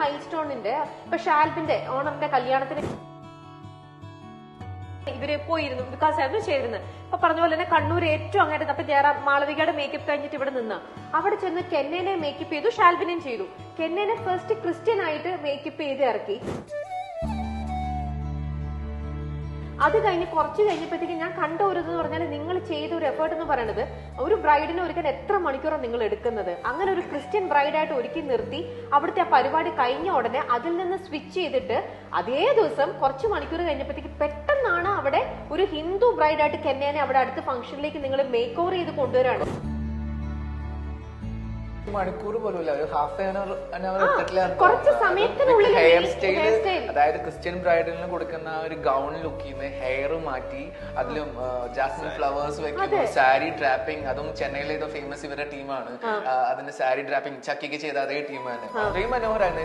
Mile സ്റ്റോണിന്റെ ഇപ്പൊ ഷാൽബിന്റെ ഓണറിന്റെ കല്യാണത്തിന് ഇവര് പോയിരുന്നു ബിക്കോസ് ആയിരുന്നു ചേരുന്നത്. ഇപ്പൊ പറഞ്ഞ പോലെ തന്നെ കണ്ണൂർ ഏറ്റവും അങ്ങോട്ട് അപ്പൊ മാളവികയുടെ മേക്കപ്പ് കഴിഞ്ഞിട്ട് ഇവിടെ നിന്ന് അവിടെ ചെന്ന് കെന്നേനെ മേക്കപ്പ് ചെയ്തു, ഷാൽബിനെയും ചെയ്തു. കെന്നേനെ ഫസ്റ്റ് ക്രിസ്ത്യൻ ആയിട്ട് മേക്കപ്പ് ചെയ്ത് ഇറക്കി. അത് കഴിഞ്ഞ് കുറച്ച് കഴിഞ്ഞപ്പോഴത്തേക്ക് ഞാൻ കണ്ട ഒരു ഇതെന്ന് പറഞ്ഞാൽ നിങ്ങൾ ചെയ്ത ഒരു എഫേർട്ട് എന്ന് പറയുന്നത് ഒരു ബ്രൈഡിനെ ഒരുക്കാൻ എത്ര മണിക്കൂറാണ് നിങ്ങൾ എടുക്കുന്നത്. അങ്ങനെ ഒരു ക്രിസ്ത്യൻ ബ്രൈഡായിട്ട് ഒരുക്കി നിർത്തി അവിടുത്തെ ആ പരിപാടി കഴിഞ്ഞ ഉടനെ അതിൽ നിന്ന് സ്വിച്ച് ചെയ്തിട്ട് അതേ ദിവസം കുറച്ച് മണിക്കൂർ കഴിഞ്ഞപ്പോഴത്തേക്ക് പെട്ടെന്നാണ് അവിടെ ഒരു ഹിന്ദു ബ്രൈഡായിട്ട് കെന്നേനെ അവിടെ അടുത്ത ഫംഗ്ഷനിലേക്ക് നിങ്ങൾ മേക്ക് ഓവർ ചെയ്ത് കൊണ്ടുവരാണ്. മണിക്കൂർ പോലുമില്ല, ഒരു ഹാഫ് ആൻ അവർ കുറച്ച് സമയത്തിനുള്ളിൽ ഹെയർ സ്റ്റൈൽ, അതായത് ക്രിസ്ത്യൻ ബ്രൈഡലിന് കൊടുക്കുന്ന ഒരു ഗൗൺ ലുക്കിൽ നിന്ന് ഹെയർ മാറ്റി അതിലും ജാസ്മിൻ ഫ്ലവേഴ്സ് വെക്കുന്നു, സാരി ഡ്രാപ്പിംഗ്, അതും ചെന്നൈയിലെ ഏതോ ഫേമസ് ഇവരുടെ ടീമാണ് അതിന്റെ സാരി ഡ്രാപ്പിംഗ് ചക്കിക്ക് ചെയ്ത അതേ ടീമാണ്. വളരെ മനോഹരമാണ്.